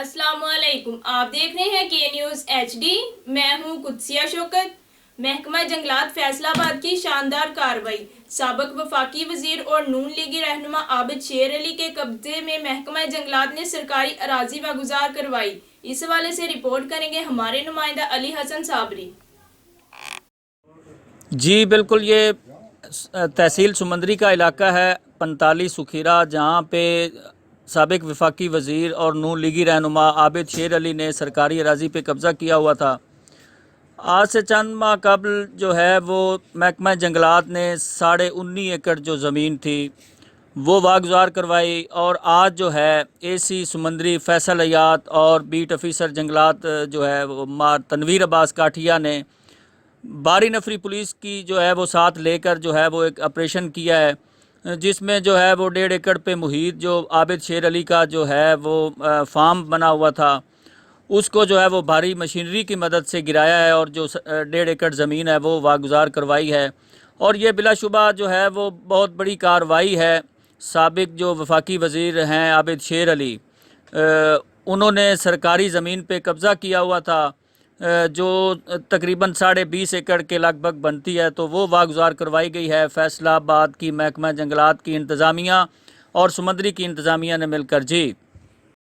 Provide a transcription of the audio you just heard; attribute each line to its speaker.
Speaker 1: अस्सलाम वालेकुम। आप देख रहे हैं के न्यूज़ HD। मैं हूं कुदसिया शौकत। महकमा जंगलात फैसलाबाद की शानदार कार्रवाई। साबिक वफाकी वजीर और नून लीगी रहनुमा आबिद शेर अली के कब्जे में महकमा जंगलात ने सरकारी अराजी वागुजार करवाई। इस हवाले से रिपोर्ट करेंगे हमारे नुमाइंदा अली हसन साबरी।
Speaker 2: जी बिल्कुल, ये तहसील सुमंदरी का इलाका है 45 सुखीरा, जहाँ पे साबिक वफाकी वज़ीर और नून लीगी रहनुमा आबिद शेर अली ने सरकारी अराजी पे कब्ज़ा किया हुआ था। आज से चंद माह कबल जो है वो महकमा जंगलात ने 19.5 एकड़ जो ज़मीन थी वो वागुजार करवाई, और आज जो है AC सुमंदरी फैसल हयात और बीट ऑफिसर जंगलात जो है वो तनवीर अब्बास काठिया ने 12 नफरी पुलिस की जो है वो साथ लेकर जो है वो एक ऑपरेशन किया है, जिसमें जो है वो 1.5 एकड़ पे मुहित जो आबिद शेर अली का जो है वो फार्म बना हुआ था, उसको जो है वो भारी मशीनरी की मदद से गिराया है और जो 1.5 एकड़ ज़मीन है वो वागुजार करवाई है। और ये बिलाशुबा जो है वो बहुत बड़ी कार्रवाई है। साबिक जो वफाकी वज़ीर हैं आबिद शेर अली, उन्होंने सरकारी ज़मीन पे कब्ज़ा किया हुआ था जो तकरीबन 20.5 एकड़ के लगभग बनती है, तो वो वागुजार करवाई गई है फैसलाबाद की महकमा जंगलात की इंतज़ामिया और सुमंदरी की इंतज़ामिया ने मिलकर। जी।